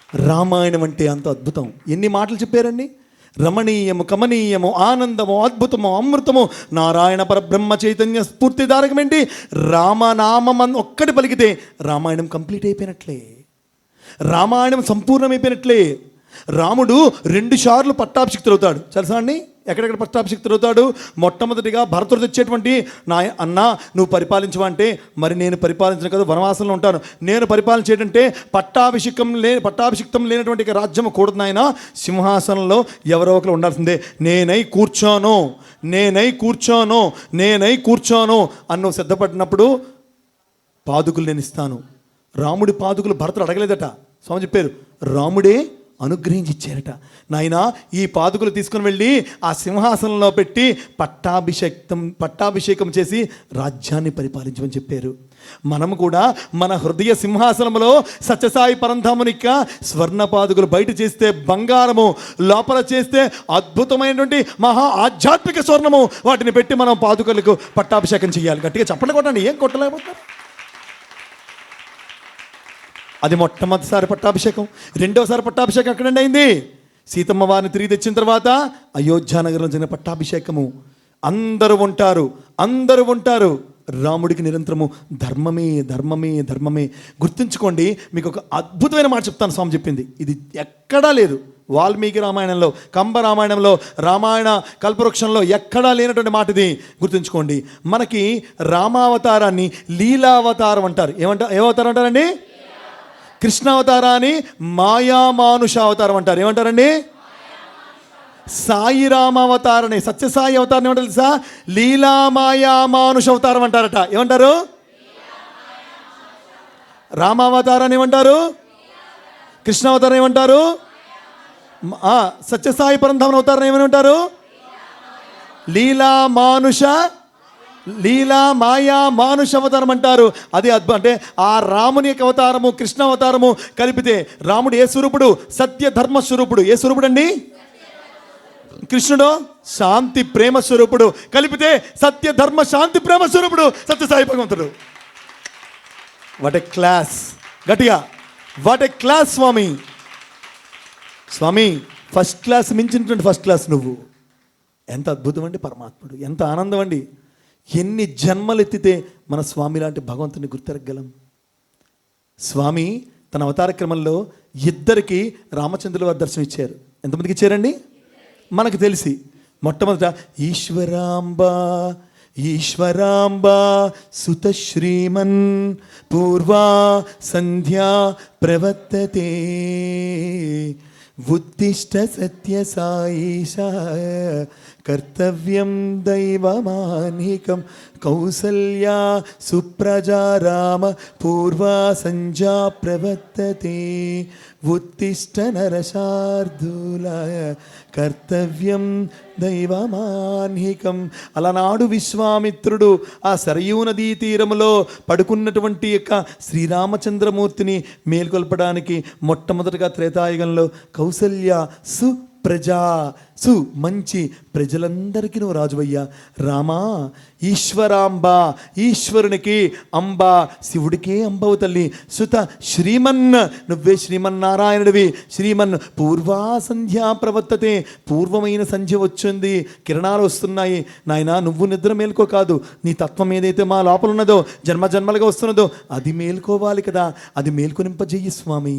రామాయణం అంటే అంత అద్భుతం. ఎన్ని మాటలు చెప్పారండి. రమణీయము, కమనీయము, ఆనందము, అద్భుతము, అమృతము, నారాయణ పరబ్రహ్మ చైతన్య స్ఫూర్తిదారకం ఏంటి? రామనామం ఒక్కటి పలికితే రామాయణం కంప్లీట్ అయిపోయినట్లే, రామాయణం సంపూర్ణమైపోయినట్లే. రాముడు 2 సార్లు పట్టాభిషిక్తులవుతాడు. తెలుసా అండి? ఎక్కడెక్కడ పట్టాభిషిక్తులవుతాడు? మొట్టమొదటిగా భరతుడు తెచ్చేటువంటి నా అన్న నువ్వు పరిపాలించవా అంటే, మరి నేను పరిపాలించను కదా, వనవాసంలో ఉంటాను, నేను పరిపాలించేటంటే పట్టాభిషిక్తం లేనటువంటి రాజ్యం కూడదు నాయన, సింహాసనంలో ఎవరో ఒకరు ఉండాల్సిందే, నేనై కూర్చోను అన్ను సిద్ధపడినప్పుడు పాదుకులు నేను ఇస్తాను. రాముడి పాదుకులు భరతుడు అడగలేదట, స్వామి చెప్పారు, రాముడే అనుగ్రహించి ఇచ్చారట. నాయన ఈ పాదుకులు తీసుకుని వెళ్ళి ఆ సింహాసనంలో పెట్టి పట్టాభిషేకం చేసి రాజ్యాన్ని పరిపాలించమని చెప్పారు. మనము కూడా మన హృదయ సింహాసనంలో సత్యసాయి పరంధామునిక స్వర్ణ పాదుకులు బయట చేస్తే బంగారము, లోపల చేస్తే అద్భుతమైనటువంటి మహా ఆధ్యాత్మిక స్వర్ణము, వాటిని పెట్టి మనం పాదుకులకు పట్టాభిషేకం చేయాలి. గట్టిగా చప్పట్లు కొట్టండి, ఏం కొట్టలేకపోతారు? అది మొట్టమొదటిసారి పట్టాభిషేకం. రెండవసారి పట్టాభిషేకం ఎక్కడండి అయింది? సీతమ్మ వారిని తిరిగి తెచ్చిన తర్వాత అయోధ్యానగరంలో జరిగిన పట్టాభిషేకము. అందరూ ఉంటారు. రాముడికి నిరంతరము ధర్మమే. గుర్తుంచుకోండి, మీకు ఒక అద్భుతమైన మాట చెప్తాను. స్వామి చెప్పింది ఇది ఎక్కడా లేదు. వాల్మీకి రామాయణంలో, కంబ రామాయణంలో, రామాయణ కల్పవృక్షంలో ఎక్కడా లేనటువంటి మాట ఇది. గుర్తుంచుకోండి, మనకి రామావతారాన్ని లీలావతారం అంటారు. ఏమవతారం అంటారండి? కృష్ణావతారాన్ని మాయామానుషావతారం అంటారు. ఏమంటారండి? సాయి రామావతారాన్ని, సత్యసాయి అవతారం ఏమంటారు తెలుసా? లీలా మాయామానుష అవతారం అంటారట. ఏమంటారు? రామావతారాన్ని ఏమంటారు? కృష్ణావతారం ఏమంటారు? సత్యసాయి పరంధామన్ అవతారం ఏమని ఉంటారు? లీలా మాయా మానుష అవతారం అంటారు. అది అంటే ఆ రాముని యొక్క అవతారము, కృష్ణ అవతారము కలిపితే రాముడు ఏ స్వరూపుడు? సత్య ధర్మ స్వరూపుడు. ఏ స్వరూపుడు అండి? కృష్ణుడు శాంతి ప్రేమ స్వరూపుడు. కలిపితే సత్య ధర్మ శాంతి ప్రేమ స్వరూపుడు సత్యసాయి భగవంతుడు. What a class! గట్టిగా what a class Swamy first class మించినటువంటి ఫస్ట్ క్లాస్ నువ్వు. ఎంత అద్భుతం అండి పరమాత్ముడు, ఎంత ఆనందం అండి. ఎన్ని జన్మలు ఎత్తితే మన స్వామి లాంటి భగవంతుని గుర్తెరగలం. స్వామి తన అవతార క్రమంలో 2 రామచంద్రుల వారి దర్శనం ఇచ్చారు. ఎంతమందికి ఇచ్చారండి? మనకు తెలిసి మొట్టమొదట ఈశ్వరాంబ సుత శ్రీమన్ పూర్వా సంధ్యా ప్రవర్తతే ఉత్తిష్ట సత్య సాయిష కర్తవ్యం దైవమానికం కౌసల్యా సుప్రజా రామ పూర్వా సంధ్యా ప్రవర్తతే ఉత్తిష్ట నరశార్దూల కర్తవ్యం దైవమాన్హికం. అలనాడు విశ్వామిత్రుడు ఆ సరయూ నదీ తీరములో పడుకున్నటువంటి యొక్క శ్రీరామచంద్రమూర్తిని మేల్కొల్పడానికి మొట్టమొదటిగా త్రేతాయుగంలో కౌసల్య మంచి ప్రజలందరికీ నువ్వు రాజువయ్యా రామా. ఈశ్వరాంబ, ఈశ్వరునికి అంబ, శివుడికే అంబవు తల్లి. సుత శ్రీమన్, నువ్వే శ్రీమన్నారాయణుడివి. శ్రీమన్ పూర్వా సంధ్యా ప్రవర్తతే, పూర్వమైన సంధ్య వచ్చింది, కిరణాలు వస్తున్నాయి. నాయన నువ్వు నిద్ర మేల్కో కాదు, నీ తత్వం ఏదైతే మా లోపల ఉన్నదో జన్మలుగా వస్తున్నదో అది మేల్కోవాలి కదా, అది మేల్కొనింపజేయి స్వామి.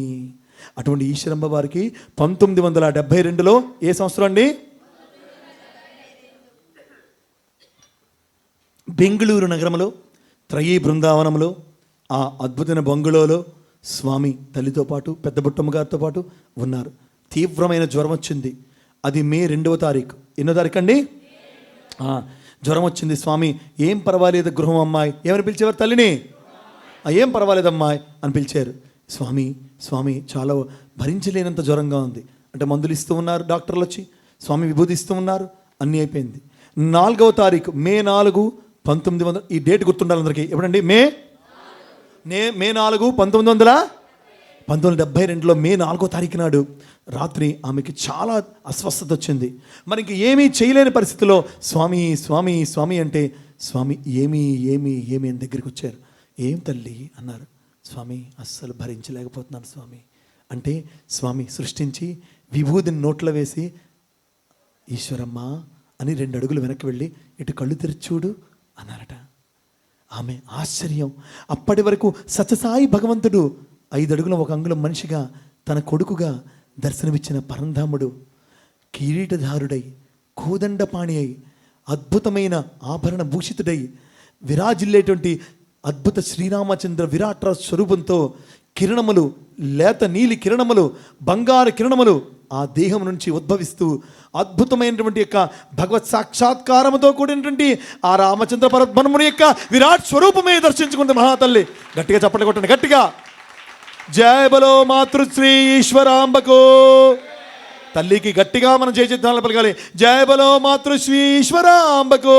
అటువంటి ఈశ్వరంబ వారికి 1972లో ఏ సంవత్సరం అండి? బెంగళూరు నగరంలో త్రయీ బృందావనంలో ఆ అద్భుతమైన బంగుళోలో స్వామి తల్లితో పాటు పెద్ద బుట్టమ్మ గారితో పాటు ఉన్నారు. తీవ్రమైన జ్వరం వచ్చింది. అది మే 2వ తారీఖు. ఎన్నో తారీఖు అండి? జ్వరం వచ్చింది. స్వామి ఏం పర్వాలేదు గృహం అమ్మాయి. ఏమని పిలిచేవారు తల్లిని? ఏం పర్వాలేదమ్మాయి అని పిలిచారు. స్వామి చాలా భరించలేనంత జ్వరంగా ఉంది అంటే మందులు ఇస్తూ ఉన్నారు డాక్టర్లు వచ్చి, స్వామి విభూతి ఇస్తూ ఉన్నారు, అన్నీ అయిపోయింది. 4వ తారీఖు మే 4, 1900. ఈ డేట్ గుర్తుండాలి అందరికీ. ఎప్పుడండి? మే 4, 1972లో మే 4వ తారీఖు నాడు రాత్రి ఆమెకి చాలా అస్వస్థత వచ్చింది. మరి ఇంక ఏమీ చేయలేని పరిస్థితిలో స్వామి అంటే స్వామి ఏమీ అని దగ్గరికి వచ్చారు. ఏం తల్లి అన్నారు. స్వామి అస్సలు భరించలేకపోతున్నాను స్వామి, అంటే స్వామి సృష్టించి విభూదిని నోట్లో వేసి ఈశ్వరమ్మ అని 2 అడుగులు వెనక్కి వెళ్ళి ఇటు కళ్ళు తెరిచి చూడు అన్నారట. ఆమె ఆశ్చర్యం. అప్పటి వరకు సత్యసాయి భగవంతుడు 5 అడుగుల 1 అంగుళం మనిషిగా తన కొడుకుగా దర్శనమిచ్చిన పరంధాముడు కిరీటధారుడై కోదండపాణి అయి అద్భుతమైన ఆభరణ భూషితుడై విరాజిల్లేటువంటి అద్భుత శ్రీరామచంద్ర విరాట స్వరూపంతో కిరణములు, లేత నీలి కిరణములు, బంగారు కిరణములు ఆ దేహం నుంచి ఉద్భవిస్తూ అద్భుతమైనటువంటి యొక్క భగవత్ సాక్షాత్కారముతో కూడినటువంటి ఆ రామచంద్ర పరబ్రహ్మముని యొక్క విరాట్ స్వరూపమే దర్శించుకుంది మహాతల్లి. గట్టిగా చప్పట్లు కొట్టండి, గట్టిగా. జయ బలో మాతృశ్రీ ఈశ్వరాంబకు. తల్లికి గట్టిగా మనం జయ చిత్తాలను పలకాలి. జయ బలో మాతృశ్రీ ఈశ్వరాంబకు.